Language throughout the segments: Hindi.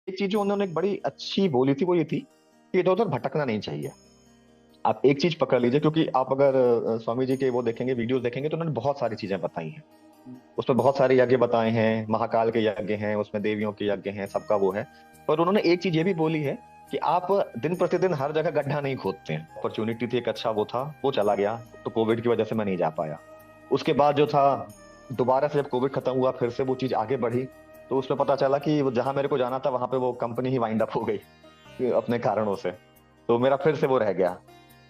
एक चीज जो उन्होंने एक बड़ी अच्छी बोली थी वो ये थी कि इधर उधर भटकना नहीं चाहिए। आप एक चीज पकड़ लीजिए, क्योंकि आप अगर स्वामी जी के वो देखेंगे, वीडियोस देखेंगे, तो उन्होंने बहुत सारी चीजें बताई हैं। उसमें बहुत सारे यज्ञ बताए हैं, महाकाल के यज्ञ हैं, उसमें देवियों के यज्ञ हैं, सबका वो है। पर उन्होंने एक चीज ये भी बोली है कि आप दिन प्रतिदिन हर जगह गड्ढा नहीं खोदते हैं। अपॉर्चुनिटी थी, एक अच्छा वो था, वो चला गया। तो कोविड की वजह से मैं नहीं जा पाया। उसके बाद जो था, दोबारा से जब कोविड खत्म हुआ, फिर से वो चीज आगे बढ़ी। तो उसमें पता चला कि वो जहां मेरे को जाना था वहां पे वो कंपनी ही वाइंड अप हो गई अपने कारणों से। तो मेरा फिर से वो रह गया।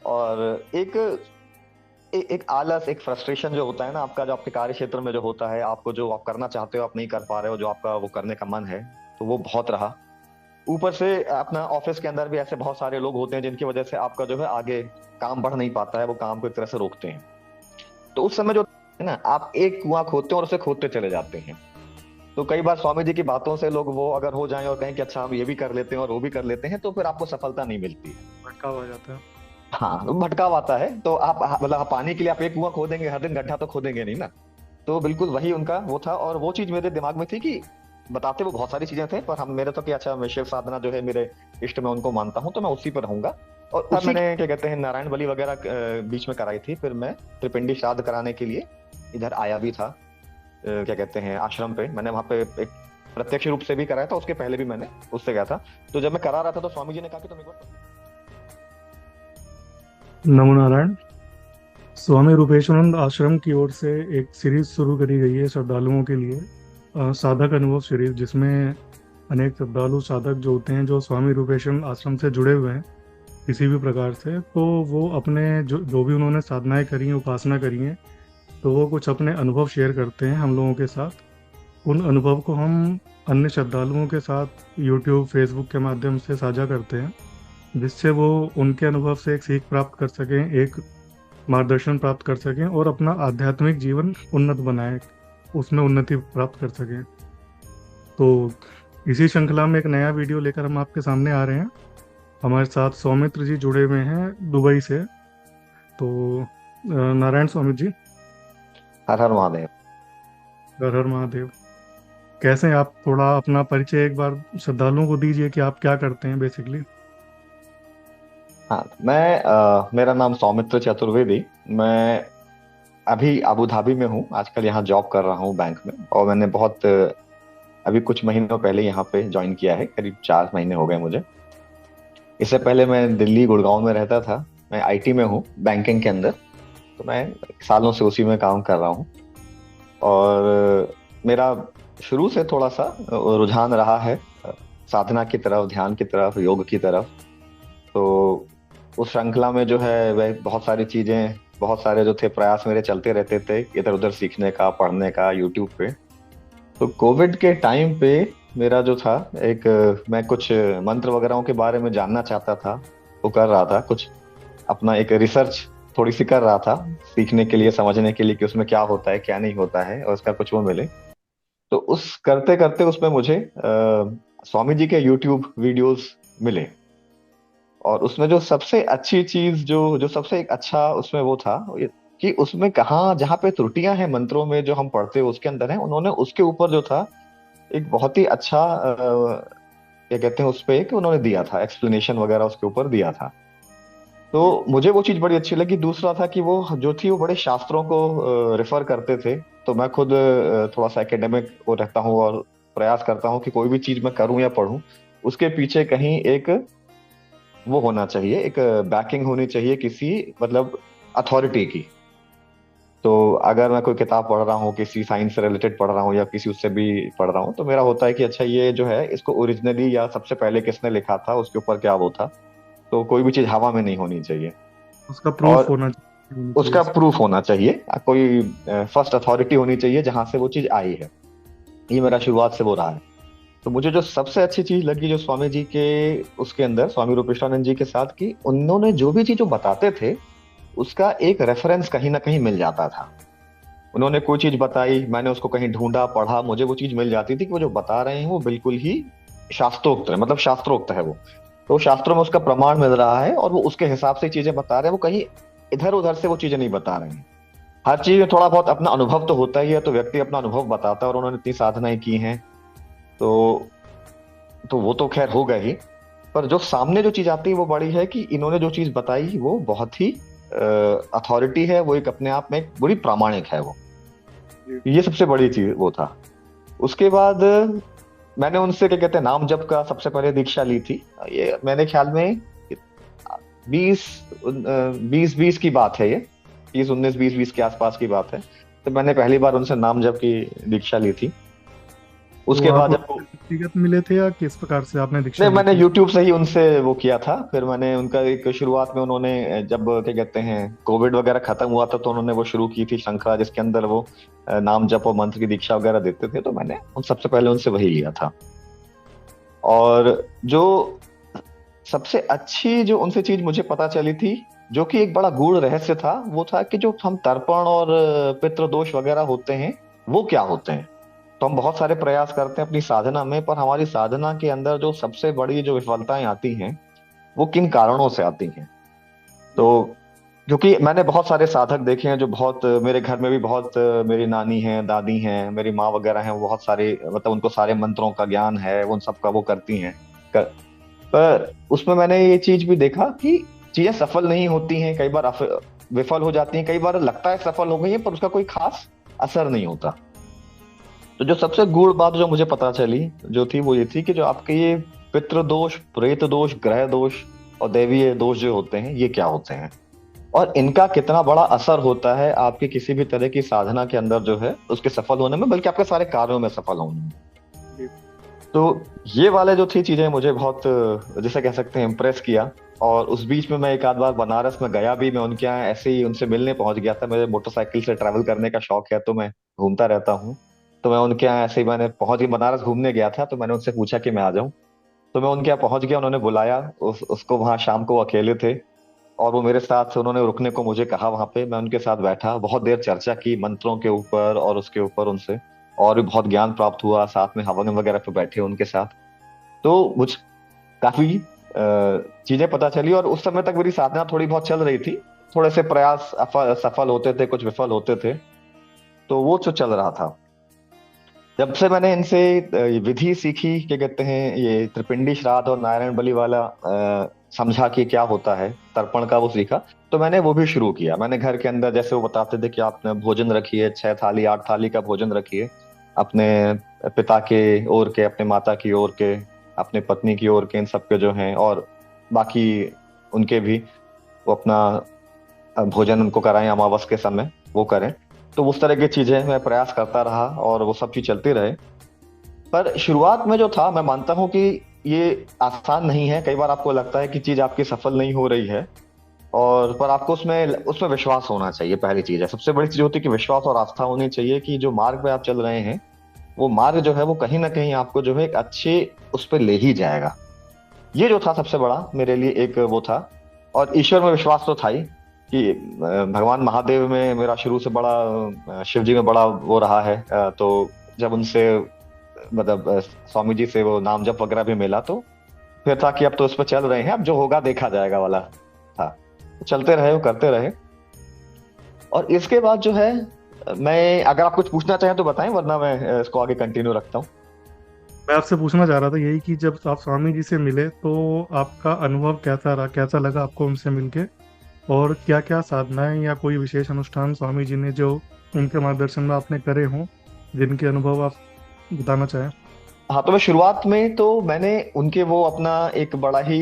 और एक एक आलस, एक फ्रस्ट्रेशन जो होता है ना आपका, जो आपके कार्य क्षेत्र में जो होता है, आपको जो आप करना चाहते हो आप नहीं कर पा रहे हो, जो आपका वो करने का मन है, तो वो बहुत रहा। ऊपर से अपना ऑफिस के अंदर भी ऐसे बहुत सारे लोग होते हैं जिनकी वजह से आपका जो है आगे काम बढ़ नहीं पाता है, वो काम को एक तरह से रोकते हैं। तो उस समय जो है ना, आप एक कुआं खोदते हैं और उसे खोदते चले जाते हैं। तो कई बार स्वामी जी की बातों से लोग वो अगर हो जाएं और कहें कि अच्छा हम ये भी कर लेते हैं और वो भी कर लेते हैं, तो फिर आपको सफलता नहीं मिलती। भटकाव आ जाता है। हाँ, तो भटकाव आता है। तो आप मतलब आप पानी के लिए आप एक कुआं खोदेंगे हर दिन, गड्ढा तो खोदेंगे नहीं ना। तो बिल्कुल वही उनका वो था, और वो चीज मेरे दिमाग में थी कि बताते वो बहुत सारी चीजें थे, पर हम मेरे तो कि अच्छा, मैं शिव साधना जो है मेरे इष्ट में उनको मानता हूँ, तो मैं उसी पर रहूंगा। और तब मैंने क्या कहते हैं नारायण बलि वगैरह बीच में कराई थी। फिर मैं त्रिपिंडी श्राद्ध कराने के लिए इधर आया भी था। क्या कहते हैं आश्रम पे मैंने वहां पे एक प्रत्यक्ष रूप से भी कराया था, उसके पहले भी मैंने उससे गया था। तो जब मैं करा रहा था तो स्वामी जी ने कहा कि तुम एक बार। नमो नारायण। स्वामी रूपेशानंद आश्रम की ओर से एक सीरीज शुरू करी गई है श्रद्धालुओं के लिए, साधक अनुभव सीरीज, जिसमें अनेक श्रद्धालु साधक जो होते हैं, जो स्वामी रूपेशानंद आश्रम से जुड़े हुए हैं किसी भी प्रकार से, तो वो अपने जो जो भी उन्होंने साधनाएं करी हैं, उपासना करी हैं, तो वो कुछ अपने अनुभव शेयर करते हैं हम लोगों के साथ। उन अनुभव को हम अन्य श्रद्धालुओं के साथ यूट्यूब फेसबुक के माध्यम से साझा करते हैं, जिससे वो उनके अनुभव से एक सीख प्राप्त कर सकें, एक मार्गदर्शन प्राप्त कर सकें और अपना आध्यात्मिक जीवन उन्नत बनाएं, उसमें उन्नति प्राप्त कर सकें। तो इसी श्रृंखला में एक नया वीडियो लेकर हम आपके सामने आ रहे हैं। हमारे साथ सौमित्र जी जुड़े हुए हैं दुबई से। तो नारायण स्वामी जी। हर हर महादेव। हर हर महादेव। कैसे हैं आप? थोड़ा अपना परिचय एक बार श्रद्धालुओं को दीजिए कि आप क्या करते हैं बेसिकली। हाँ, मैं मेरा नाम सौमित्र चतुर्वेदी। मैं अभी अबू धाबी में हूँ, आजकल यहाँ जॉब कर रहा हूँ बैंक में। और मैंने बहुत अभी कुछ महीनों पहले यहाँ पे ज्वाइन किया है, करीब 4 महीने हो गए मुझे। इससे पहले मैं दिल्ली गुड़गांव में रहता था। मैं आईटी में हूँ, बैंकिंग के अंदर। तो मैं सालों से उसी में काम कर रहा हूँ। और मेरा शुरू से थोड़ा सा रुझान रहा है साधना की तरफ, ध्यान की तरफ, योग की तरफ। तो उस श्रृंखला में जो है वह बहुत सारी चीजें, बहुत सारे जो थे प्रयास मेरे चलते रहते थे, इधर उधर सीखने का, पढ़ने का, यूट्यूब पे। तो कोविड के टाइम पे मेरा जो था एक मैं कुछ मंत्र वगैरह के बारे में जानना चाहता था। वो कर रहा था कुछ अपना एक रिसर्च, थोड़ी सी कर रहा था, सीखने के लिए, समझने के लिए कि उसमें क्या होता है क्या नहीं होता है, और उसका कुछ वो मिले। तो उस करते करते उसमें मुझे स्वामी जी के यूट्यूब वीडियोस मिले। और उसमें जो सबसे अच्छी चीज, जो जो सबसे एक अच्छा उसमें वो था, कि उसमें कहाँ जहाँ पे त्रुटियां हैं मंत्रों में जो हम पढ़ते हैं उसके अंदर है, उन्होंने उसके ऊपर जो था एक बहुत ही अच्छा क्या कहते हैं उस पे कि उन्होंने दिया था एक्सप्लेनेशन वगैरह, उसके ऊपर दिया था। तो मुझे वो चीज बड़ी अच्छी लगी। दूसरा था कि वो जो थी वो बड़े शास्त्रों को रेफर करते थे। तो मैं खुद थोड़ा सा एकेडमिक वो रहता हूँ, और प्रयास करता हूँ कि कोई भी चीज मैं करूँ या पढूं, उसके पीछे कहीं एक वो होना चाहिए, एक बैकिंग होनी चाहिए किसी मतलब अथॉरिटी की। तो अगर मैं कोई किताब पढ़ रहा हूँ, किसी साइंस से रिलेटेड पढ़ रहा हूँ या किसी उससे भी पढ़ रहा हूँ, तो मेरा होता है कि अच्छा ये जो है इसको ओरिजिनली या सबसे पहले किसने लिखा था, उसके ऊपर क्या वो था। तो कोई भी चीज हवा में नहीं होनी चाहिए। उसका प्रूफ और होना चाहिए उसका उसका। प्रूफ होना चाहिए, कोई फर्स्ट अथॉरिटी होनी चाहिए जहां से वो चीज आई है। ये मेरा शुरुआत से वो रहा है। तो मुझे जो सबसे अच्छी चीज लगी जो स्वामी जी के उसके अंदर, स्वामी रूपेशानंद जी के साथ, की उन्होंने जो भी चीज जो बताते थे उसका एक रेफरेंस कहीं ना कहीं मिल जाता था। उन्होंने कोई चीज बताई, मैंने उसको कहीं ढूंढा, पढ़ा, मुझे वो चीज मिल जाती थी कि वो जो बता रहे हैं वो बिल्कुल ही शास्त्रोक्त है, मतलब शास्त्रोक्त है वो। तो शास्त्रों में उसका प्रमाण मिल रहा है, और वो उसके हिसाब से चीजें बता रहे हैं, वो कहीं इधर उधर से वो चीजें नहीं बता रहे हैं। हर चीज में थोड़ा बहुत अपना अनुभव तो होता ही है, तो व्यक्ति अपना अनुभव बताता है, और उन्होंने इतनी साधनाएं की हैं। तो तो वो तो खैर हो गए ही, पर जो सामने जो चीज आती है वो बड़ी है कि इन्होंने जो चीज बताई वो बहुत ही अथॉरिटी है, वो एक अपने आप में एक बड़ी प्रामाणिक है वो। जी। ये सबसे बड़ी चीज वो था। उसके बाद मैंने उनसे क्या कहते हैं नाम जप का सबसे पहले दीक्षा ली थी। ये मैंने ख्याल में 20 20 की बात है ये, 30 19 20 20 के आसपास की बात है। तो मैंने पहली बार उनसे नाम जप की दीक्षा ली थी। तो उसके आप बाद जब उनसे व्यक्तिगत मिले थे या किस प्रकार से आपने दीक्षा नहीं, ली मैंने थी? यूट्यूब से ही उनसे वो किया था। फिर मैंने उनका एक शुरुआत में उन्होंने जब क्या कहते हैं कोविड वगैरह खत्म हुआ था तो उन्होंने वो शुरू की थी श्रृंखला जिसके अंदर वो नाम जप और मंत्र की दीक्षा वगैरह देते थे, तो मैंने उन सबसे पहले उनसे वही लिया था। और जो सबसे अच्छी जो उनसे चीज मुझे पता चली थी, जो कि एक बड़ा गूढ़ रहस्य था, वो था कि जो हम तर्पण और पितृदोष वगैरह होते हैं वो क्या होते हैं। तो हम बहुत सारे प्रयास करते हैं अपनी साधना में, पर हमारी साधना के अंदर जो सबसे बड़ी जो विफलताएं आती हैं वो किन कारणों से आती हैं। तो क्योंकि मैंने बहुत सारे साधक देखे हैं जो बहुत मेरे घर में भी बहुत मेरी नानी हैं, दादी हैं, मेरी माँ वगैरह हैं, वो बहुत सारे मतलब उनको सारे मंत्रों का ज्ञान है, वो उन सब का वो करती हैं। पर उसमें मैंने ये चीज भी देखा कि चीजें सफल नहीं होती हैं, कई बार विफल हो जाती हैं, कई बार लगता है सफल हो गई है पर उसका कोई खास असर नहीं होता। तो जो सबसे गूढ़ बात जो मुझे पता चली जो थी वो ये थी कि जो आपके ये पितृ दोष, प्रेत दोष, ग्रह दोष और दैवीय दोष जो होते हैं ये क्या होते हैं, और इनका कितना बड़ा असर होता है आपकी किसी भी तरह की साधना के अंदर जो है उसके सफल होने में, बल्कि आपके सारे कार्यों में सफल होने में। जी। तो ये वाले जो थी चीजें मुझे बहुत जैसे कह सकते हैं इम्प्रेस किया। और उस बीच में मैं एक आध बार बनारस में गया भी, मैं उनके यहाँ ऐसे ही उनसे मिलने पहुंच गया था। मेरे मोटरसाइकिल से ट्रैवल करने का शौक है तो मैं घूमता रहता हूँ। तो मैं उनके यहाँ ऐसे ही मैंने पहुंच ही बनारस घूमने गया था, तो मैंने उनसे पूछा कि मैं आ जाऊं। तो मैं उनके यहाँ पहुंच गया, उन्होंने बुलाया। उसको वहां शाम को वो अकेले थे और वो मेरे साथ, उन्होंने रुकने को मुझे कहा वहां पे। मैं उनके साथ बैठा, बहुत देर चर्चा की मंत्रों के ऊपर और उसके ऊपर उनसे, और भी बहुत ज्ञान प्राप्त हुआ। साथ में हवन वगैरह पे बैठे उनके साथ, तो मुझ काफी चीजें पता चली। और उस समय तक मेरी साधना थोड़ी बहुत चल रही थी, थोड़े से प्रयास सफल होते थे, कुछ विफल होते थे, तो वो जो चल रहा था। जब से मैंने इनसे ये विधि सीखी, क्या कहते हैं ये त्रिपिंडी श्राद्ध और नारायण बलि वाला समझा कि क्या होता है, तर्पण का वो सीखा, तो मैंने वो भी शुरू किया। मैंने घर के अंदर जैसे वो बताते थे कि आप भोजन रखिए, 6 थाली 8 थाली का भोजन रखिए, अपने पिता के ओर के, अपने माता की ओर के, अपने पत्नी की ओर के, इन सबके जो हैं, और बाकी उनके भी वो अपना भोजन उनको कराएं अमावस के समय, वो करें। तो उस तरह की चीजें मैं प्रयास करता रहा और वो सब चीज चलती रहे। पर शुरुआत में जो था, मैं मानता हूँ कि ये आसान नहीं है। कई बार आपको लगता है कि चीज आपकी सफल नहीं हो रही है, और पर आपको उसमें उसमें विश्वास होना चाहिए। पहली चीज है, सबसे बड़ी चीज होती है कि विश्वास और आस्था होनी चाहिए कि जो मार्ग पे आप चल रहे हैं वो मार्ग जो है वो कहीं ना कहीं आपको जो है एक अच्छे उस पर ले ही जाएगा। ये जो था सबसे बड़ा मेरे लिए एक वो था। और ईश्वर में विश्वास तो था ही कि भगवान महादेव में मेरा शुरू से बड़ा शिव जी में बड़ा वो रहा है। तो जब उनसे मतलब स्वामी जी से वो नाम जप वगैरह भी मिला, तो फिर था कि अब तो उस पर चल रहे हैं, अब जो होगा देखा जाएगा वाला था। तो चलते रहे, वो करते रहे। और इसके बाद जो है, मैं अगर आप कुछ पूछना चाहें तो बताएं, वरना मैं इसको आगे कंटिन्यू रखता हूँ। मैं आपसे पूछना चाह रहा था यही कि जब आप स्वामी जी से मिले तो आपका अनुभव कैसा रहा, कैसा लगा आपको उनसे मिलके? और क्या क्या साधनाएं या कोई विशेष अनुष्ठान स्वामी जी ने जो उनके मार्गदर्शन में आपने करे हों, जिनके अनुभव आप बताना चाहें? हाँ, तो मैं शुरुआत में तो मैंने उनके वो अपना एक बड़ा ही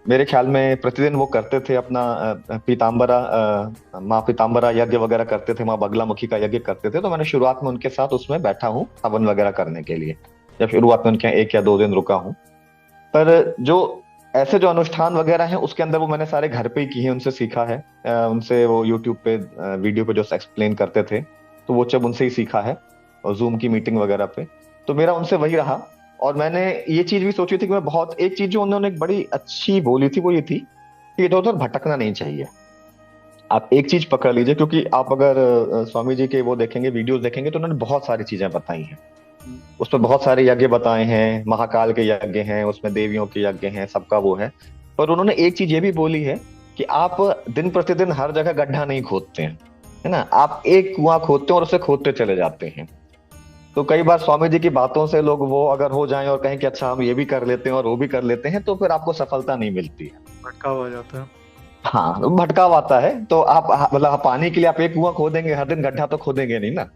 मेरे ख्याल में प्रतिदिन वो करते थे अपना पीताम्बरा माँ पीताम्बरा यज्ञ वगैरह करते थे, माँ बगलामुखी का यज्ञ करते थे। तो मैंने शुरुआत में उनके साथ उसमें बैठा हूँ हवन वगैरह करने के लिए। जब शुरुआत में उनके यहाँ 1 या 2 दिन रुका हूँ। पर जो ऐसे जो अनुष्ठान वगैरह हैं उसके अंदर वो मैंने सारे घर पे ही किए हैं, उनसे सीखा है। उनसे वो यूट्यूब पे वीडियो पे जो एक्सप्लेन करते थे, तो वो जब उनसे ही सीखा है, और जूम की मीटिंग वगैरह पे। तो मेरा उनसे वही रहा। और मैंने ये चीज भी सोची थी कि मैं बहुत, एक चीज जो उन्होंने एक बड़ी अच्छी बोली थी वो ये थी कि इधर उधर भटकना नहीं चाहिए। आप एक चीज पकड़ लीजिए, क्योंकि आप अगर स्वामी जी के वो देखेंगे, वीडियोस देखेंगे, तो उन्होंने बहुत सारी चीजें बताई हैं। उसमें बहुत सारे यज्ञ बताए हैं, महाकाल के यज्ञ हैं, उसमें देवियों के यज्ञ हैं, सबका वो है। पर उन्होंने एक चीज ये भी बोली है कि आप दिन प्रतिदिन हर जगह गड्ढा नहीं खोदते हैं, है ना, आप एक कुआं खोदते हैं और उसे खोदते चले जाते हैं। तो कई बार स्वामी जी की बातों से लोग वो अगर हो जाएं और कहें कि अच्छा हम ये भी कर लेते हैं और वो भी कर लेते हैं, तो फिर आपको सफलता नहीं मिलती है। भटकाव आ जाता है। हाँ, तो भटकाव आता है। तो आप मतलब पानी के लिए आप एक कुआं खोदेंगे हर दिन, गड्ढा तो खोदेंगे नहीं ना।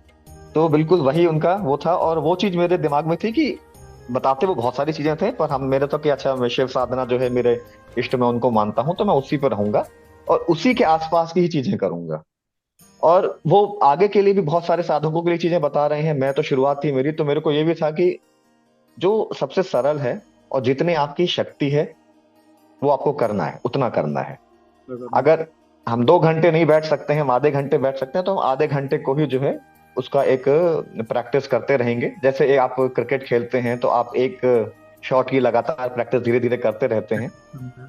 तो बिल्कुल वही उनका वो था, और वो चीज मेरे दिमाग में थी कि बताते वो बहुत सारी चीजें थे, पर हम मेरे तो कि अच्छा मैं शिव साधना जो है मेरे इष्ट में उनको मानता हूँ, तो मैं उसी पर रहूंगा और उसी के आसपास की ही चीजें करूंगा। और वो आगे के लिए भी बहुत सारे साधकों के लिए चीजें बता रहे हैं। मैं तो शुरुआत थी मेरी, तो मेरे को ये भी था कि जो सबसे सरल है और जितनी आपकी शक्ति है वो आपको करना है, उतना करना है। अगर अगर हम 2 घंटे नहीं बैठ सकते हैं, हम आधे घंटे बैठ सकते हैं, तो हम आधे घंटे को ही जो है उसका एक प्रैक्टिस करते रहेंगे। जैसे आप क्रिकेट खेलते हैं तो आप एक शॉट की लगातार प्रैक्टिस धीरे धीरे करते रहते हैं,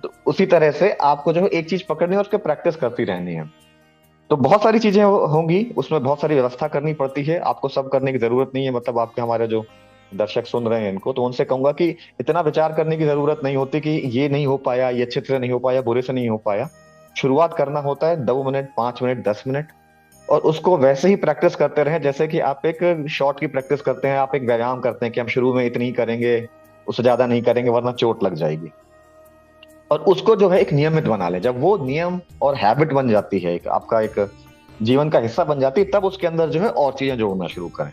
तो उसी तरह से आपको जो है एक चीज पकड़नी है और उसके प्रैक्टिस करती रहनी है। तो बहुत सारी चीजें होंगी उसमें, बहुत सारी व्यवस्था करनी पड़ती है, आपको सब करने की जरूरत नहीं है। मतलब आपके हमारे जो दर्शक सुन रहे हैं इनको, तो उनसे कहूंगा कि इतना विचार करने की जरूरत नहीं होती कि ये नहीं हो पाया, ये अच्छे से नहीं हो पाया, बुरे से नहीं हो पाया। शुरुआत करना होता है 2 मिनट, 5 मिनट, 10 मिनट, और उसको वैसे ही प्रैक्टिस करते रहें जैसे कि आप एक शॉट की प्रैक्टिस करते हैं, आप एक व्यायाम करते हैं कि हम शुरू में इतनी ही करेंगे, उससे ज्यादा नहीं करेंगे वरना चोट लग जाएगी। और उसको जो है एक नियमित बना लें। जब वो नियम और हैबिट बन जाती है, एक आपका एक जीवन का हिस्सा बन जाती है, तब उसके अंदर जो है और चीजें जोड़ना शुरू करें।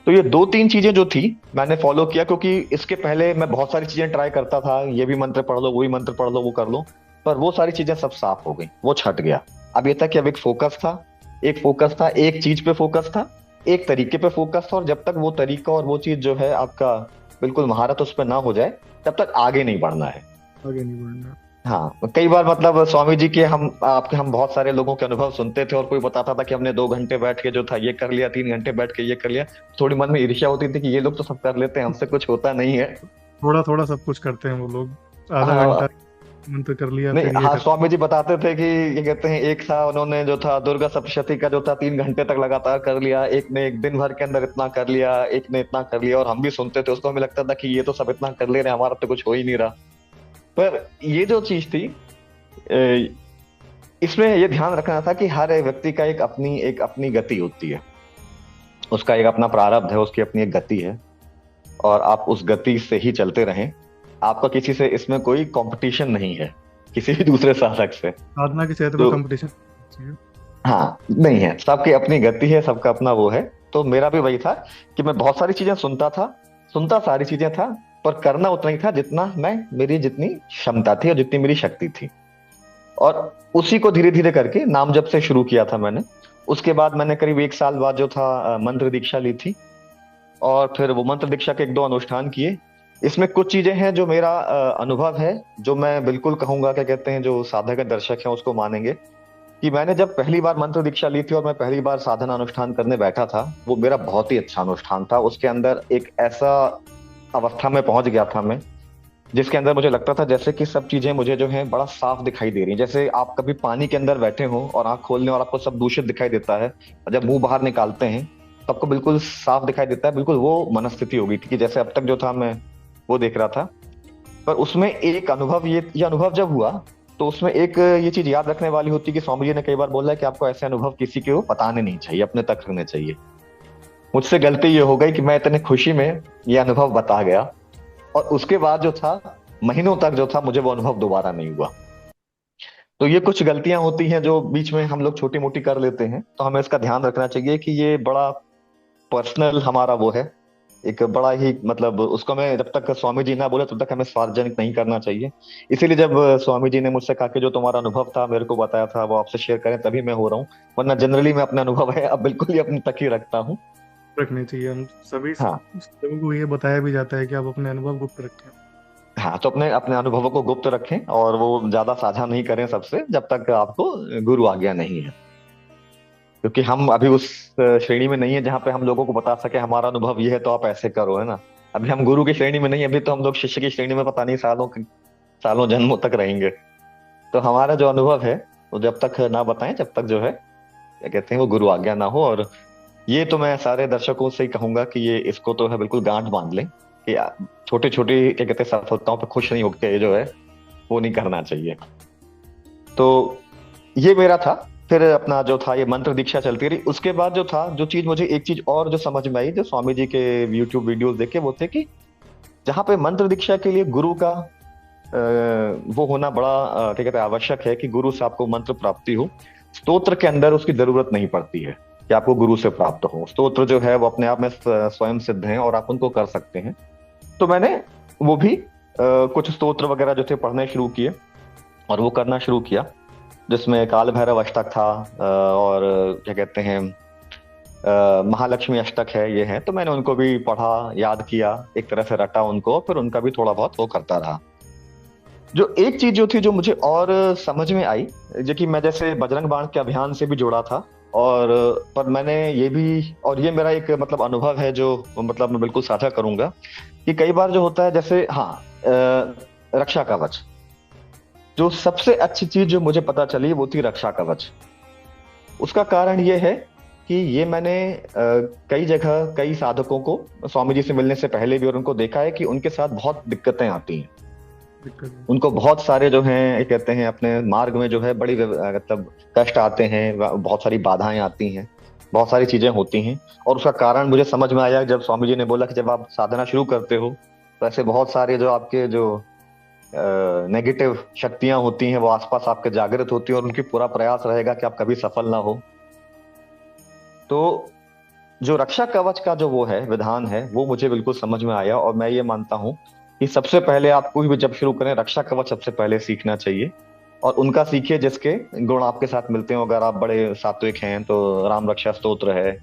तो ये 2-3 चीजें जो थी मैंने फॉलो किया, क्योंकि इसके पहले मैं बहुत सारी चीजें ट्राई करता था, ये भी मंत्र पढ़ लो, वो भी मंत्र पढ़ लो, वो कर लो, पर वो सारी चीजें सब साफ हो गई, वो छट गया। अब ये था कि अब एक फोकस था, एक फोकस था, एक चीज पे फोकस था, एक तरीके पे फोकस था, और जब तक वो तरीका और वो चीज जो है आपका बिल्कुल महारत उस पर ना हो जाए, तब तक आगे नहीं बढ़ना है। आगे नहीं बढ़ना। हाँ, कई बार मतलब स्वामी जी के हम बहुत सारे लोगों के अनुभव सुनते थे, और कोई बताता था कि हमने 2 घंटे बैठ के जो था ये कर लिया, 3 घंटे बैठ के ये कर लिया। थोड़ी मन में ईर्ष्या होती थी कि ये लोग तो सब कर लेते हैं, हमसे कुछ होता नहीं है। थोड़ा थोड़ा सब कुछ करते हैं वो लोग, आधा घंटा हाँ, मंत्र कर लिया नहीं, फिर ये हाँ, कर। स्वामी जी बताते थे कि ये कहते हैं एक था उन्होंने जो था दुर्गा सप्तशती का जो था 3 घंटे तक लगातार कर लिया, एक ने एक दिन भर के अंदर इतना कर लिया, एक ने इतना कर लिया, और हम भी सुनते थे उसको, हमें लगता था कि ये तो सब इतना कर ले रहे हैं, हमारा तो कुछ हो ही नहीं रहा। पर ये जो चीज थी, इसमें ये ध्यान रखना था कि हर एक व्यक्ति का एक अपनी गति होती है, उसका एक अपना प्रारब्ध है, उसकी अपनी एक गति है, और आप उस गति से ही चलते रहें। आपका किसी से इसमें कोई कंपटीशन नहीं है, किसी भी दूसरे साधक से। साधना के क्षेत्र में तो कंपटीशन चाहिए। हाँ, नहीं है, सबकी अपनी गति है, सबका अपना वो है। तो मेरा भी वही था कि मैं बहुत सारी चीजें सुनता था, सुनता सारी चीजें था, पर करना उतना ही था जितना मैं मेरी जितनी क्षमता थी और जितनी मेरी शक्ति थी। और उसी को धीरे धीरे करके नाम जप से शुरू किया था मैंने। उसके बाद मैंने करीब 1 साल बाद जो था मंत्र दीक्षा ली थी, और फिर वो मंत्र दीक्षा के 1-2 अनुष्ठान किए। इसमें कुछ चीजें हैं जो मेरा अनुभव है, जो मैं बिल्कुल कहूंगा, क्या कहते हैं, जो साधक दर्शक हैं उसको मानेंगे, कि मैंने जब पहली बार मंत्र दीक्षा ली थी और मैं पहली बार साधना अनुष्ठान करने बैठा था, वो मेरा बहुत ही अच्छा अनुष्ठान था। उसके अंदर एक ऐसा अवस्था में पहुंच गया था मैं, जिसके अंदर मुझे लगता था जैसे कि सब चीजें मुझे जो है बड़ा साफ दिखाई दे रही हैं। जैसे आप कभी पानी के अंदर बैठे हो और आंख खोलने और आपको सब दूषित दिखाई देता है, और जब मुंह बाहर निकालते हैं तो आपको बिल्कुल साफ दिखाई देता है, बिल्कुल वो मनस्थिति हो गई थी कि जैसे अब तक जो था मैं वो देख रहा था। पर उसमें एक अनुभव, ये अनुभव जब हुआ, तो उसमें एक ये चीज याद रखने वाली होती है कि स्वामी जी ने कई बार बोला है कि आपको ऐसे अनुभव किसी को बताने नहीं चाहिए, अपने तक रखने चाहिए। मुझसे गलती ये हो गई कि मैं इतने खुशी में ये अनुभव बता गया, और उसके बाद जो था महीनों तक जो था मुझे वो अनुभव दोबारा नहीं हुआ। तो ये कुछ गलतियां होती हैं जो बीच में हम लोग छोटी मोटी कर लेते हैं, तो हमें इसका ध्यान रखना चाहिए कि ये बड़ा पर्सनल हमारा वो है, एक बड़ा ही मतलब उसको हमें जब तक स्वामी जी ना बोले तब तक हमें सार्वजनिक नहीं करना चाहिए। इसीलिए जब स्वामी जी ने मुझसे कहा कि जो तुम्हारा अनुभव था मेरे को बताया था वो आपसे शेयर करें, तभी मैं हो रहा हूँ, वरना जनरली मैं अपने अनुभव है अब बिल्कुल ही अपने तक ही रखता हूँ। रखनी चाहिए, हम सभी हाँ, लोगों को ये बताया भी जाता है कि आप अपने अनुभव गुप्त रखें। हाँ, तो अपने अपने अनुभवों को गुप्त रखें और वो ज्यादा साझा नहीं करें सबसे, जब तक आपको गुरु आज्ञा नहीं है। क्योंकि हम अभी उस श्रेणी में नहीं है जहाँ पे हम लोगों को बता सके हमारा अनुभव ये है तो आप ऐसे करो, है ना। अभी हम गुरु की श्रेणी में नहीं, अभी तो हम लोग शिष्य की श्रेणी में पता नहीं सालों जन्मों तक रहेंगे। तो हमारा जो अनुभव है वो जब तक ना बताएं, जब तक जो है क्या कहते हैं वो गुरु आज्ञा ना हो। और ये तो मैं सारे दर्शकों से ही कहूंगा कि ये इसको तो है बिल्कुल गांठ बांध लें कि छोटी छोटी क्या कहते हैं सफलताओं पे खुश नहीं होकर जो है वो नहीं करना चाहिए। तो ये मेरा था। फिर अपना जो था ये मंत्र दीक्षा चलती रही। उसके बाद जो था, जो चीज मुझे एक चीज और जो समझ में आई, जो स्वामी जी के यूट्यूब वीडियोस देखे, वो थे कि जहाँ पे मंत्र दीक्षा के लिए गुरु का वो होना बड़ा क्या कहते हैं आवश्यक है, कि गुरु से आपको मंत्र प्राप्ति हो। स्तोत्र के अंदर उसकी जरूरत नहीं पड़ती है कि आपको गुरु से प्राप्त हो। स्तोत्र जो है वो अपने आप में स्वयं सिद्ध हैं और आप उनको कर सकते हैं। तो मैंने वो भी कुछ स्तोत्र वगैरह जो थे पढ़ने शुरू किए और वो करना शुरू किया, जिसमें काल भैरव अष्टक था, और क्या कहते हैं महालक्ष्मी अष्टक है, ये है। तो मैंने उनको भी पढ़ा, याद किया, एक तरह से रटा उनको, फिर उनका भी थोड़ा बहुत वो करता रहा। जो एक चीज जो थी जो मुझे और समझ में आई, जो कि मैं जैसे बजरंग बाण के अभियान से भी जुड़ा था, और पर मैंने ये भी, और ये मेरा एक मतलब अनुभव है जो मतलब मैं बिल्कुल साझा करूंगा, कि कई बार जो होता है जैसे, हाँ, रक्षा कवच, जो सबसे अच्छी चीज जो मुझे पता चली वो थी रक्षा कवच। उसका कारण ये है कि ये मैंने कई जगह कई साधकों को स्वामी जी से मिलने से पहले भी और उनको देखा है कि उनके साथ बहुत दिक्कतें आती हैं। दिक्कत है। उनको बहुत सारे जो हैं ये कहते हैं अपने मार्ग में जो है बड़ी मतलब कष्ट आते हैं, बहुत सारी बाधाएं आती हैं, बहुत सारी चीजें होती हैं। और उसका कारण मुझे समझ में आया जब स्वामी जी ने बोला कि जब आप साधना शुरू करते हो तो ऐसे बहुत सारे जो आपके जो नेगेटिव शक्तियां होती हैं वो आसपास आपके जागृत होती हैं, और उनकी पूरा प्रयास रहेगा कि आप कभी सफल ना हो। तो जो रक्षा कवच का जो वो है विधान है, वो मुझे बिल्कुल समझ में आया, और मैं ये मानता हूँ कि सबसे पहले आपको भी जब शुरू करें रक्षा कवच सबसे पहले सीखना चाहिए। और उनका सीखिए जिसके गुण आपके साथ मिलते हो। अगर आप बड़े सात्विक हैं तो राम रक्षा स्तोत्र है,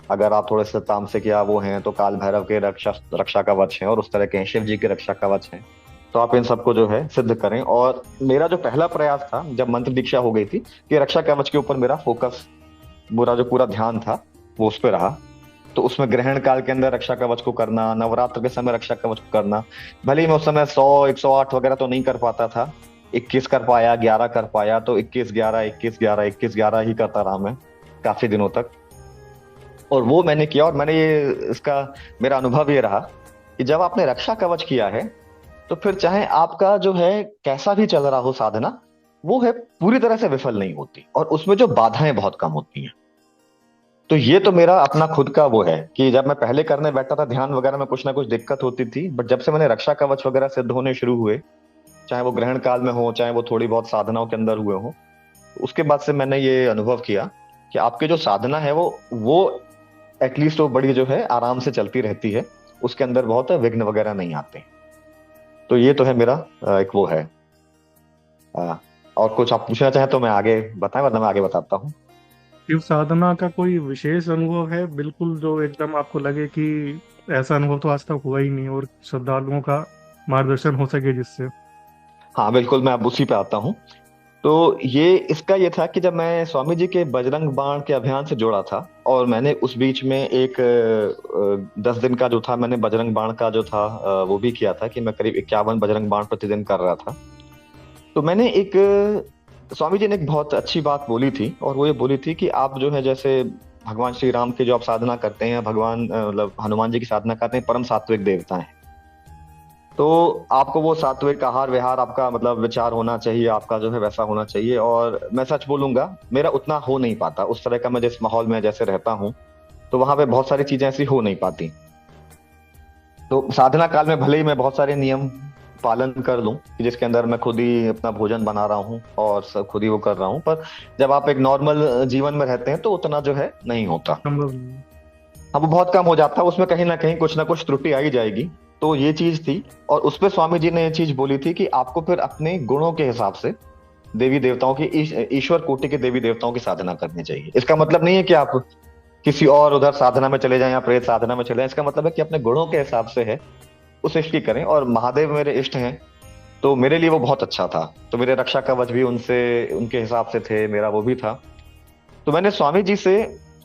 अगर आप थोड़े से तामसिक या वो हैं तो काल भैरव के रक्षा रक्षा कवच हैं, और उस तरह के हैं शिव जी के रक्षा कवच हैं। तो आप इन सबको जो है सिद्ध करें। और मेरा जो पहला प्रयास था जब मंत्र दीक्षा हो गई थी, कि रक्षा कवच के ऊपर मेरा फोकस, पूरा जो पूरा ध्यान था वो उस पर रहा। तो उसमें ग्रहण काल के अंदर रक्षा कवच को करना, नवरात्र के समय रक्षा कवच को करना। भले ही मैं उस समय 100 108 वगैरह तो नहीं कर पाता था, 21 कर पाया, 11 कर पाया, तो 21 11 21 11 21 11 ही करता रहा मैं काफी दिनों तक। और वो मैंने किया, और मैंने ये इसका मेरा अनुभव ये रहा कि जब आपने रक्षा कवच किया है तो फिर चाहे आपका जो है कैसा भी चल रहा हो साधना, वो है पूरी तरह से विफल नहीं होती, और उसमें जो बाधाएं बहुत कम होती हैं। तो ये तो मेरा अपना खुद का वो है कि जब मैं पहले करने बैठता था ध्यान वगैरह में कुछ ना कुछ दिक्कत होती थी, बट जब से मैंने रक्षा कवच वगैरह सिद्ध होने शुरू हुए, चाहे वो ग्रहण काल में हो, चाहे वो थोड़ी बहुत साधनाओं के अंदर हुए हो, उसके बाद से मैंने ये अनुभव किया कि आपकी जो साधना है वो एटलीस्ट वो बड़ी जो है आराम से चलती रहती है, उसके अंदर बहुत विघ्न वगैरह नहीं आते। तो ये तो है मेरा एक वो है। अ, और कुछ आप पूछना चाहें तो मैं आगे बताएं, वरना मैं आगे बताता हूँ। शिव साधना का कोई विशेष अनुभव है बिल्कुल जो एकदम आपको लगे कि ऐसा अनुभव तो आज तक हुआ ही नहीं, और श्रद्धालुओं का मार्गदर्शन हो सके जिससे? हाँ बिल्कुल, मैं अब उसी पे आता हूँ। तो ये इसका ये था कि जब मैं स्वामी जी के बजरंग बाण के अभियान से जुड़ा था, और मैंने उस बीच में एक 10 दिन का जो था मैंने बजरंग बाण का जो था वो भी किया था, कि मैं करीब 51 बजरंग बाण प्रतिदिन कर रहा था। तो मैंने एक स्वामी जी ने एक बहुत अच्छी बात बोली थी, और वो ये बोली थी कि आप जो है जैसे भगवान श्री राम की जो आप साधना करते हैं, भगवान मतलब हनुमान जी की साधना करते हैं, परम सात्विक देवता हैं। तो आपको वो सात्विक आहार विहार आपका मतलब विचार होना चाहिए, आपका जो है वैसा होना चाहिए। और मैं सच बोलूंगा, मेरा उतना हो नहीं पाता उस तरह का, मैं जिस माहौल में जैसे रहता हूँ तो वहां पे बहुत सारी चीजें ऐसी हो नहीं पाती। तो साधना काल में भले ही मैं बहुत सारे नियम पालन कर लूं, कि जिसके अंदर मैं खुद ही अपना भोजन बना रहा हूँ और सब खुद ही वो कर रहा हूँ, पर जब आप एक नॉर्मल जीवन में रहते हैं तो उतना जो है नहीं होता। संभव नहीं। अब वो बहुत कम हो जाता है, उसमें कहीं ना कुछ त्रुटि आ ही जाएगी। तो ये चीज थी। और उस पे स्वामी जी ने ये चीज बोली थी कि आपको फिर अपने गुणों के हिसाब से देवी देवताओं की ईश्वर कोटि के देवी देवताओं की साधना करनी चाहिए। इसका मतलब नहीं है कि आप किसी और उधर साधना में चले जाएं या प्रेत साधना में चले जाएं। इसका मतलब है कि अपने गुणों के हिसाब से है उस इष्ट की करें। और महादेव मेरे इष्ट हैं, तो मेरे लिए वो बहुत अच्छा था। तो मेरे रक्षा कवच भी उनसे उनके हिसाब से थे, मेरा वो भी था। तो मैंने स्वामी जी से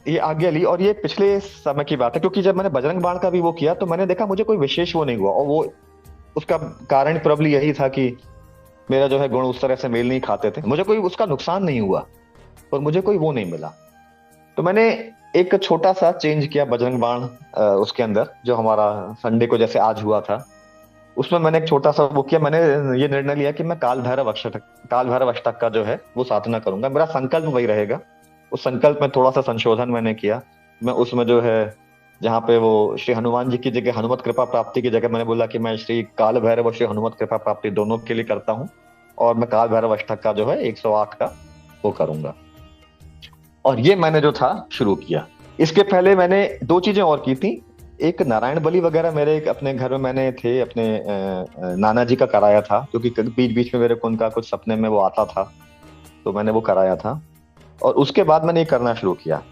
ये आज्ञा ली, और ये पिछले समय की बात है, क्योंकि जब मैंने बजरंग बाण का भी वो किया तो मैंने देखा मुझे कोई विशेष वो नहीं हुआ। और वो उसका कारण प्रॉब्लम यही था कि मेरा जो है गुण उस तरह से मेल नहीं खाते थे, मुझे कोई उसका नुकसान नहीं हुआ, और मुझे कोई वो नहीं मिला। तो मैंने एक छोटा सा चेंज किया बजरंग बाण उसके अंदर, जो हमारा संडे को जैसे आज हुआ था, उसमें मैंने एक छोटा सा वो किया, मैंने ये निर्णय लिया कि मैं काल भैरव अष्टक का जो है वो साधना करूंगा, मेरा संकल्प वही रहेगा। उस संकल्प में थोड़ा सा संशोधन मैंने किया। मैं उसमें जो है, जहाँ पे वो श्री हनुमान जी की जगह हनुमत कृपा प्राप्ति की जगह मैंने बोला कि मैं श्री काल भैरव और श्री हनुमत कृपा प्राप्ति दोनों के लिए करता हूँ। और मैं काल भैरव अष्टक का जो है 108 का वो करूंगा। और ये मैंने जो था शुरू किया। इसके पहले मैंने दो चीजें और की थी। एक नारायण बलि वगैरह मेरे एक अपने घर में मैंने थे अपने नाना जी का कराया था, क्योंकि बीच बीच में मेरे को उनका कुछ सपने में वो आता था, तो मैंने वो कराया था। और उसके बाद मैंने ये करना शुरू किया।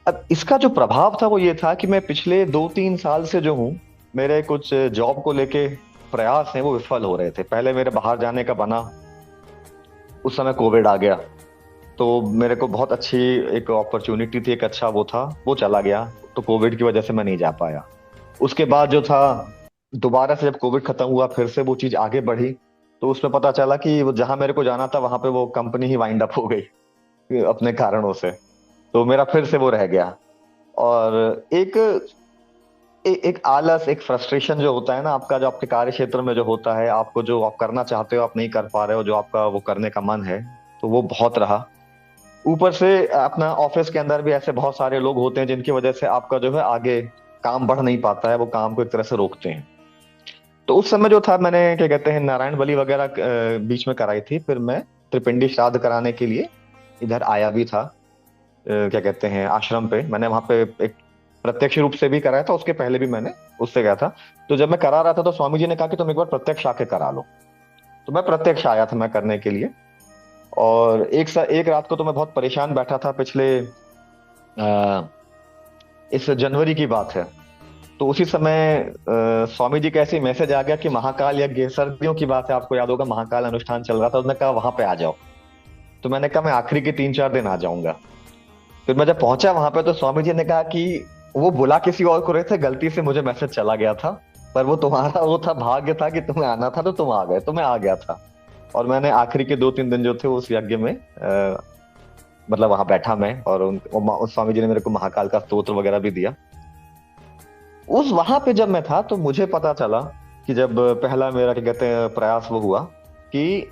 अब इसका जो प्रभाव था वो ये था कि मैं पिछले 2-3 साल से जो हूँ, मेरे कुछ जॉब को लेके प्रयास हैं वो विफल हो रहे थे। पहले मेरे बाहर जाने का बना, उस समय कोविड आ गया, तो मेरे को बहुत अच्छी एक अपॉर्चुनिटी थी, एक अच्छा वो था, वो चला गया। तो कोविड की वजह से मैं नहीं जा पाया। उसके बाद जो था, दोबारा से जब कोविड खत्म हुआ फिर से वो चीज आगे बढ़ी। तो उसमें पता चला कि वो जहां मेरे को जाना था वहां पे वो कंपनी ही वाइंड अप हो गई अपने कारणों से। तो मेरा फिर से वो रह गया। और एक एक आलस, एक फ्रस्ट्रेशन जो होता है ना आपका, जो आपके कार्य क्षेत्र में जो होता है, आपको जो आप करना चाहते हो आप नहीं कर पा रहे हो, जो आपका वो करने का मन है, तो वो बहुत रहा। ऊपर से अपना ऑफिस के अंदर भी ऐसे बहुत सारे लोग होते हैं जिनकी वजह से आपका जो है आगे काम बढ़ नहीं पाता है, वो काम को एक तरह से रोकते हैं। तो उस समय जो था, मैंने क्या कहते हैं नारायण बलि वगैरह बीच में कराई थी। फिर मैं त्रिपिंडी श्राद्ध कराने के लिए इधर आया भी था। क्या कहते हैं आश्रम पे, मैंने वहां पे एक प्रत्यक्ष रूप से भी कराया था, उसके पहले भी मैंने उससे गया था। तो जब मैं करा रहा था तो स्वामी जी ने कहा कि तुम एक बार प्रत्यक्ष आके करा लो। तो मैं प्रत्यक्ष आया था मैं करने के लिए। और एक रात को तो मैं बहुत परेशान बैठा था। पिछले अ, इस जनवरी की बात है। तो उसी समय स्वामी जी का ऐसे मैसेज आ गया कि महाकाल यज्ञ, सर्दियों की बात है, आपको याद होगा महाकाल अनुष्ठान चल रहा था, उन्होंने कहा वहां पे आ जाओ। तो मैंने कहा मैं आखिरी के 3-4 दिन आ जाऊंगा। फिर मैं जब पहुंचा वहां पे तो स्वामी जी ने कहा कि वो बुला किसी और को रहे थे, गलती से मुझे मैसेज चला गया था, पर वो तुम्हारा वो था, भाग्य था कि तुम्हें आना था तो तुम आ गए, तो मैं आ गया था। और मैंने आखिरी के 2-3 दिन जो थे उस यज्ञ में मतलब वहां बैठा मैं, और उस स्वामी जी ने मेरे को महाकाल का स्तोत्र वगैरह भी दिया। उस वहां पे जब मैं था तो मुझे पता चला कि जब पहला मेरा क्या कहते हैं प्रयास वो हुआ कि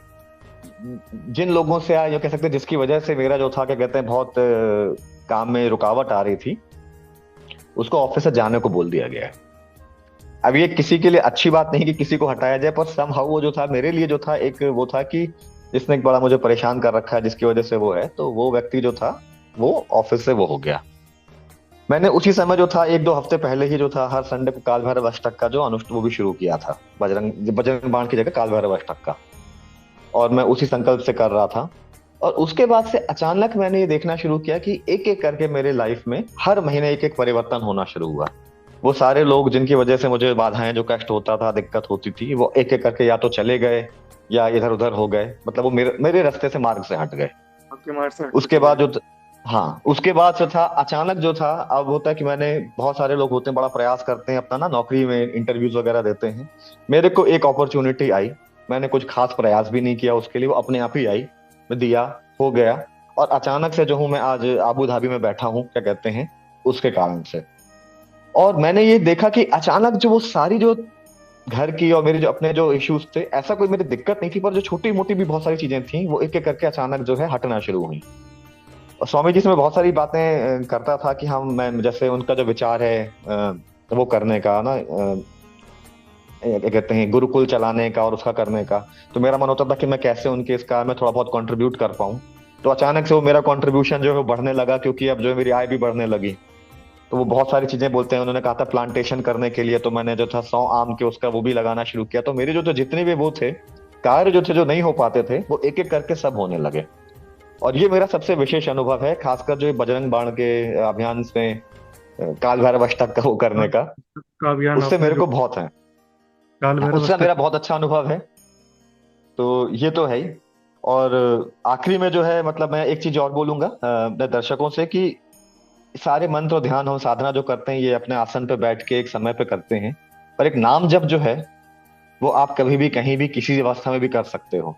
जिन लोगों से या कह सकते हैं जिसकी वजह से मेरा जो था क्या कहते हैं बहुत काम में रुकावट आ रही थी, उसको ऑफिस से जाने को बोल दिया गया है। अब ये किसी के लिए अच्छी बात नहीं कि किसी को हटाया जाए, पर समहाउ वो जो था मेरे लिए जो था एक वो था कि जिसने एक बड़ा मुझे परेशान कर रखा है, जिसकी वजह से वो है, तो वो व्यक्ति जो था वो ऑफिस से वो हो गया। मैंने उसी समय जो था 1-2 हफ्ते पहले ही जो था हर संडे को काल भैरव अष्टक का जो अनुष्ठ वो भी शुरू किया था, बजरंग बजरंग बाण की जगह काल भैरव अष्टक का। और मैं उसी संकल्प से कर रहा था। और उसके बाद से अचानक मैंने ये देखना शुरू किया कि एक एक करके मेरे लाइफ में हर महीने एक एक परिवर्तन होना शुरू हुआ। वो सारे लोग जिनकी वजह से मुझे बाधाएं, जो कष्ट होता था, दिक्कत होती थी, वो एक एक करके या तो चले गए या इधर उधर हो गए, मतलब वो मेरे मेरे रास्ते से, मार्ग से हट गए। आपके मार्ग से हट उसके चुके बाद हैं। जो हाँ, उसके बाद जो था अचानक जो था, अब होता है कि मैंने, बहुत सारे लोग होते हैं बड़ा प्रयास करते हैं अपना ना, नौकरी में इंटरव्यूज वगैरह देते हैं। मेरे को एक अपॉर्चुनिटी आई, मैंने कुछ खास प्रयास भी नहीं किया उसके लिए, वो अपने आप ही आई, मैं दिया, हो गया। और अचानक से जो हूँ मैं आज आबू धाबी में बैठा हूँ क्या कहते हैं उसके कारण से। और मैंने ये देखा कि अचानक जो वो सारी जो घर की और मेरे जो अपने जो इश्यूज थे, ऐसा कोई मेरी दिक्कत नहीं थी, पर जो छोटी मोटी भी बहुत सारी चीजें थी वो एक एक करके अचानक जो है हटना शुरू हुई। और स्वामी जी से मैं बहुत सारी बातें करता था कि हम, मैं जैसे उनका जो विचार है वो करने का ना, क्या कहते हैं गुरुकुल चलाने का और उसका करने का। तो मेरा मन होता था कि मैं कैसे उनके इस काम में थोड़ा बहुत कंट्रीब्यूट कर पाऊं। तो अचानक से वो मेरा कंट्रीब्यूशन जो है वो बढ़ने लगा, क्योंकि अब जो है मेरी आय भी बढ़ने लगी। तो वो बहुत सारी चीजें बोलते हैं, उन्होंने कहा था प्लांटेशन करने के लिए, तो मैंने जो था 100 आम के उसका वो भी लगाना शुरू किया। तो मेरे जो तो जितने भी वो थे कार्य जो थे जो नहीं हो पाते थे, वो एक एक करके सब होने लगे। और ये मेरा सबसे विशेष अनुभव है, खासकर जो ये बजरंग बाण के अभियान में काल भैरव अष्टक का वो करने का, का अभियान उससे आपने मेरे जो को बहुत है, काल भैरव उससे मेरा अष्टक। बहुत अच्छा अनुभव है। तो ये तो है ही। और आखिरी में जो है, मतलब मैं एक चीज और बोलूंगा अपने दर्शकों से कि सारे मंत्र और ध्यान हम साधना जो करते हैं ये अपने आसन पे बैठ के एक समय पे करते हैं, पर एक नाम जप जो है वो आप कभी भी कहीं भी किसी अवस्था में भी कर सकते हो।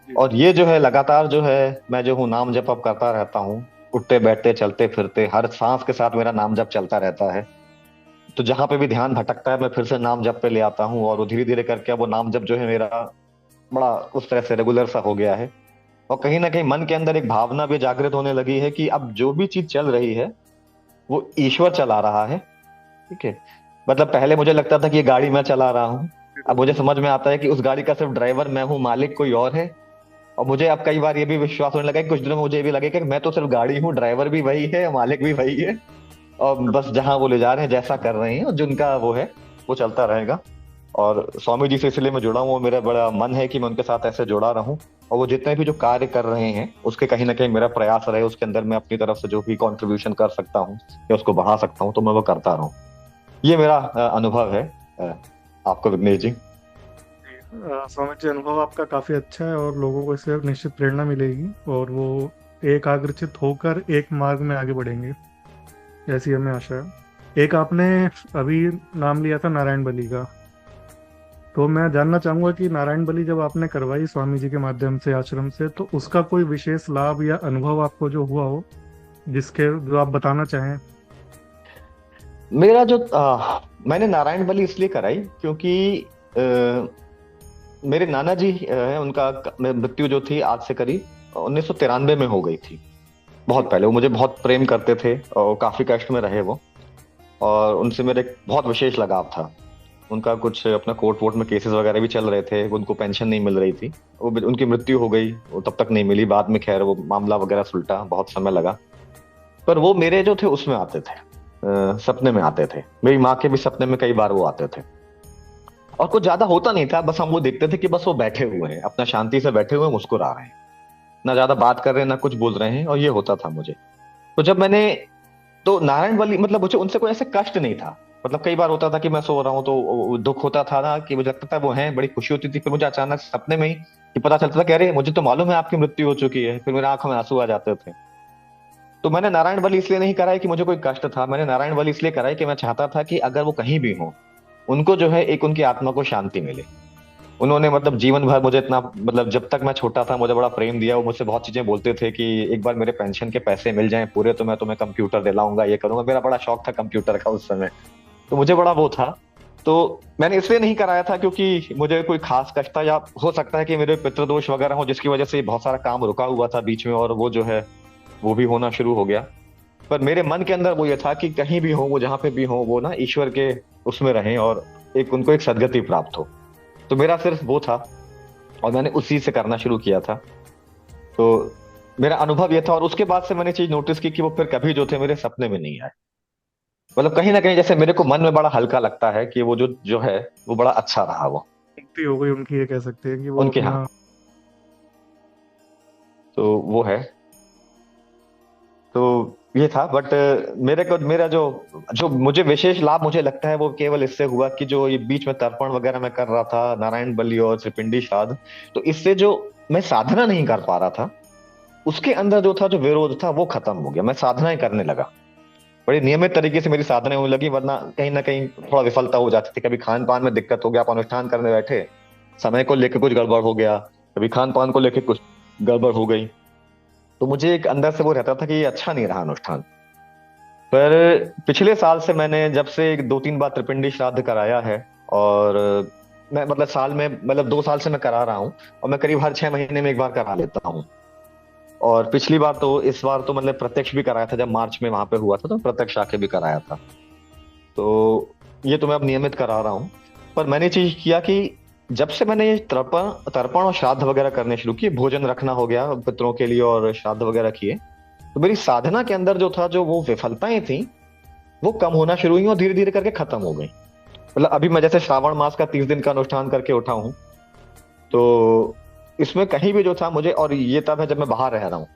जी। और ये जो है लगातार जो है मैं जो हूँ नाम जप अब करता रहता हूँ, उठते बैठते चलते फिरते हर सांस के साथ मेरा नाम जप चलता रहता है। तो जहां पे भी ध्यान भटकता है मैं फिर से नाम जप पे ले आता हूँ, और वो धीरे धीरे करके अब वो नाम जप जो है मेरा बड़ा उस तरह से रेगुलर सा हो गया है। और कहीं ना कहीं मन के अंदर एक भावना भी जागृत होने लगी है कि अब जो भी चीज चल रही है वो ईश्वर चला रहा है। ठीक है। मतलब पहले मुझे लगता था कि ये गाड़ी मैं चला रहा हूँ, अब मुझे बिल्कुल। समझ में आता है कि उस गाड़ी का सिर्फ ड्राइवर मैं हूँ, मालिक कोई और है। और मुझे अब कई बार ये भी विश्वास होने लगा कि कुछ दिनों में मुझे ये भी लगे कि मैं तो सिर्फ गाड़ी हूँ, ड्राइवर भी वही है, मालिक भी वही है। और बस जहां वो ले जा रहे हैं, जैसा कर रहे हैं, और जिनका वो है वो चलता रहेगा। और स्वामी जी से इसलिए मैं जुड़ा हूँ, वो मेरा बड़ा मन है कि मैं उनके साथ ऐसे जुड़ा रहूं। और वो जितने भी जो कार्य कर रहे हैं उसके कहीं ना कहीं मेरा प्रयास रहे, उसके अंदर मैं अपनी तरफ से जो भी कंट्रीब्यूशन कर सकता हूँ या उसको बढ़ा सकता हूँ तो मैं वो करता रहूं। ये मेरा अनुभव है। अ, आपको विघ्नेश जी। स्वामी जी, अनुभव आपका काफ़ी अच्छा है और लोगों को इससे निश्चित प्रेरणा मिलेगी और वो एकाग्रचित होकर एक मार्ग में आगे बढ़ेंगे, ऐसी हमें आशा है। एक आपने अभी नाम लिया था नारायण बलि का, तो मैं जानना चाहूंगा कि नारायण बलि जब आपने करवाई स्वामी जी के माध्यम से आश्रम से, तो उसका कोई विशेष लाभ या अनुभव आपको जो हुआ हो, जिसके जो आप बताना चाहें। मेरा जो मैंने नारायण बलि इसलिए कराई क्योंकि अ, मेरे नाना जी हैं, उनका मृत्यु जो थी आज से करीब 1993 में हो गई थी। बहुत पहले वो मुझे बहुत प्रेम करते थे और काफी कष्ट में रहे वो। और उनसे मेरे एक बहुत विशेष लगाव था। उनका कुछ अपना कोर्ट वोर्ट में केसेस वगैरह भी चल रहे थे, उनको पेंशन नहीं मिल रही थी। उनकी मृत्यु हो गई, वो तब तक नहीं मिली, बाद में खैर वो मामला वगैरह सुलटा, बहुत समय लगा। पर वो मेरे जो थे उसमें आते थे, सपने में आते थे। मेरी माँ के भी सपने में कई बार वो आते थे। और कुछ ज्यादा होता नहीं था, बस हम वो देखते थे कि बस वो बैठे हुए हैं, अपना शांति से बैठे हुए हैं, मुस्कुरा रहे हैं, ना ज्यादा बात कर रहे हैं ना कुछ बोल रहे हैं, और ये होता था मुझे। तो जब मैंने, तो नारायण बलि मतलब मुझे उनसे कोई ऐसे कष्ट नहीं था। मतलब कई बार होता था कि मैं सो रहा हूँ तो दुख होता था ना, कि मुझे लगता था वो हैं, बड़ी खुशी होती थी, फिर मुझे अचानक सपने में ही कि पता चलता था कि अरे मुझे तो मालूम है आपकी मृत्यु हो चुकी है, फिर मेरे आंखों में आंसू आ जाते थे। तो मैंने नारायण बलि इसलिए नहीं कराई कि मुझे कोई कष्ट था, मैंने नारायण बलि इसलिए कराई कि मैं चाहता था कि अगर वो कहीं भी हो, उनको जो है एक उनकी आत्मा को शांति मिले। उन्होंने मतलब जीवन भर मुझे इतना, मतलब जब तक मैं छोटा था मुझे बड़ा प्रेम दिया। वो मुझसे बहुत चीजें बोलते थे कि एक बार मेरे पेंशन के पैसे मिल जाएं पूरे तो मैं तुम्हें कंप्यूटर दिलाऊंगा, ये करूंगा। मेरा बड़ा शौक था कंप्यूटर का उस समय, तो मुझे बड़ा वो था। तो मैंने इसलिए नहीं कराया था क्योंकि मुझे कोई खास कष्ट था, या हो सकता है कि मेरे पितृदोष वगैरह हो जिसकी वजह से बहुत सारा काम रुका हुआ था बीच में, और वो जो है वो भी होना शुरू हो गया। पर मेरे मन के अंदर वो ये था कि कहीं भी हो वो, जहाँ पे भी हो वो ना ईश्वर के उसमें रहें, और एक उनको एक सदगति प्राप्त हो। तो मेरा सिर्फ वो था, और मैंने उसी से करना शुरू किया था। तो मेरा अनुभव ये था, और उसके बाद से मैंने चीज नोटिस की कि वो फिर कभी जो थे मेरे सपने में नहीं आए। मतलब कहीं ना कहीं जैसे मेरे को मन में बड़ा हल्का लगता है कि वो जो जो है वो बड़ा अच्छा रहा वो मुक्ति हो गई उनकी, ये कह सकते हैं कि वो उनके यहाँ। अपना। तो वो है। तो ये था। बट मेरे को मेरा जो जो मुझे विशेष लाभ मुझे लगता है वो केवल इससे हुआ कि जो ये बीच में तर्पण वगैरह मैं कर रहा था, नारायण बलि और त्रिपिंडी श्राद्ध, तो इससे जो मैं साधना नहीं कर पा रहा था, उसके अंदर जो था, जो विरोध था, वो खत्म हो गया। मैं साधनाएं करने लगा, बड़ी नियमित तरीके से मेरी साधनाएं होने लगी। वरना कहीं ना कहीं थोड़ा विफलता हो जाती थी, कभी खान पान में दिक्कत हो गया, आप अनुष्ठान करने बैठे, समय को लेकर कुछ गड़बड़ हो गया, कभी खान पान को लेकर कुछ गड़बड़ हो गई, तो मुझे एक अंदर से वो रहता था कि ये अच्छा नहीं रहा अनुष्ठान। पर पिछले साल से मैंने जब से एक दो तीन बार त्रिपिंडी श्राद्ध कराया है, और मैं मतलब साल में, मतलब 2 साल से मैं करा रहा हूँ, और मैं करीब हर 6 महीने में एक बार करा लेता हूँ। और पिछली बार तो, इस बार तो मतलब प्रत्यक्ष भी कराया था, जब मार्च में वहां पे हुआ था तो प्रत्यक्ष आके भी कराया था। तो ये तो मैं अब नियमित करा रहा हूँ। पर मैंने चीज किया कि जब से मैंने ये तर्पण तर्पण और श्राद्ध वगैरह करने शुरू किए, भोजन रखना हो गया पितरों के लिए और श्राद्ध वगैरह किए, तो मेरी साधना के अंदर जो था, जो वो विफलताएं थी, वो कम होना शुरू हुई और धीरे धीरे करके खत्म हो गई। मतलब अभी मैं जैसे श्रावण मास का 30 दिन का अनुष्ठान करके उठा हूँ, तो इसमें कहीं भी जो था मुझे, और ये तब है जब मैं बाहर रह रहा हूँ,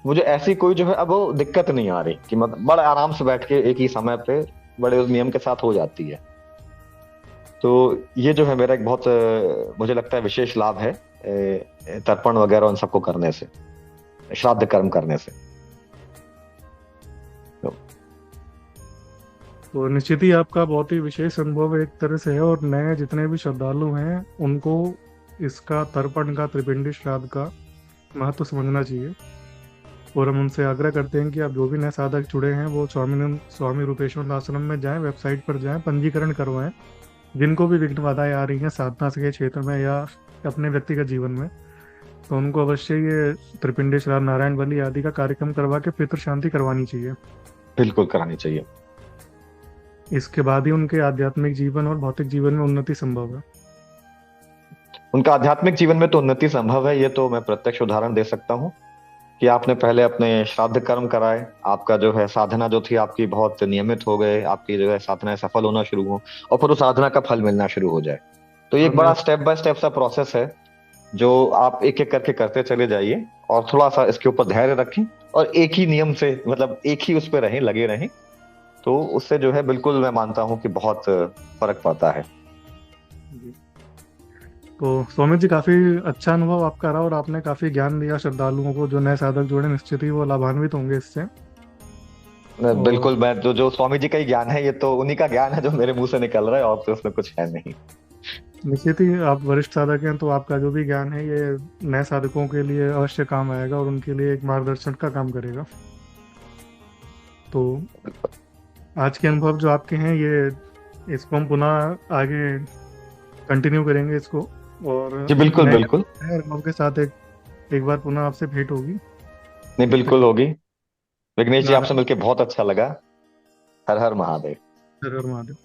मुझे ऐसी कोई जो है अब वो दिक्कत नहीं आ रही कि मतलब बड़े आराम से बैठ के एक ही समय पे बड़े उस नियम के साथ हो जाती है। तो ये जो है मेरा एक बहुत मुझे लगता है विशेष लाभ है तर्पण वगैरह उन सबको करने से, श्राद्ध कर्म करने से। तो तो निश्चित ही आपका बहुत ही विशेष अनुभव एक तरह से है, और नए जितने भी श्रद्धालु हैं उनको इसका, तर्पण का, त्रिपिंडी श्राद्ध का महत्व समझना चाहिए। और हम उनसे आग्रह करते हैं कि आप जो भी नए साधक जुड़े हैं वो स्वामी रूपेश्वर आश्रम में जाएं, वेबसाइट पर जाएं, पंजीकरण करवाएं। जिनको भी विघ्न बाधाएं आ रही हैं साधना के क्षेत्र में या अपने व्यक्तिगत जीवन में, तो उनको अवश्य ये त्रिपिंडेश्वर नारायण बलि आदि का कार्यक्रम करवा के पितृ शांति करवानी चाहिए। बिल्कुल करानी चाहिए। इसके बाद ही उनके आध्यात्मिक जीवन और भौतिक जीवन में उन्नति संभव है। उनका आध्यात्मिक जीवन में तो उन्नति संभव है, ये तो मैं प्रत्यक्ष उदाहरण दे सकता हूँ कि आपने पहले अपने श्राद्ध कर्म कराए, आपका जो है साधना जो थी आपकी बहुत नियमित हो गए, आपकी जो है साधनाएं सफल होना शुरू हो, और फिर उस साधना का फल मिलना शुरू हो जाए। तो ये हाँ एक मैं बड़ा स्टेप बाय स्टेप सा प्रोसेस है जो आप एक एक करके करते चले जाइए, और थोड़ा सा इसके ऊपर धैर्य रखें, और एक ही नियम से मतलब एक ही उस पर रहें, लगे रहें, तो उससे जो है बिल्कुल मैं मानता हूँ कि बहुत फर्क पड़ता है। तो स्वामी जी, काफी अच्छा अनुभव आपका रहा और आपने काफी ज्ञान दिया श्रद्धालुओं को। जो नए साधक जुड़े निश्चित ही वो लाभान्वित होंगे इससे। और बिल्कुल, मैं जो जो स्वामी जी का ही ज्ञान है, ये तो उन्हीं का ज्ञान है जो मेरे मुंह से निकल रहा है, और तो उसमें कुछ है नहीं। निश्चित ही आप वरिष्ठ साधक हैं, तो आपका जो भी ज्ञान है ये नए साधकों के लिए अवश्य काम आएगा और उनके लिए एक मार्गदर्शन का काम करेगा। तो आज के अनुभव जो आपके हैं ये, इसको हम पुनः आगे कंटिन्यू करेंगे इसको। और जी एक बिल्कुल नए बिल्कुल। नए अनुभव के साथ एक बार पुनः आपसे भेंट होगी। नहीं, तब तक बिल्कुल होगी। विघ्नेश जी, आपसे नारायण। मिलकर बहुत अच्छा लगा। हर हर महादेव। हर हर महादेव।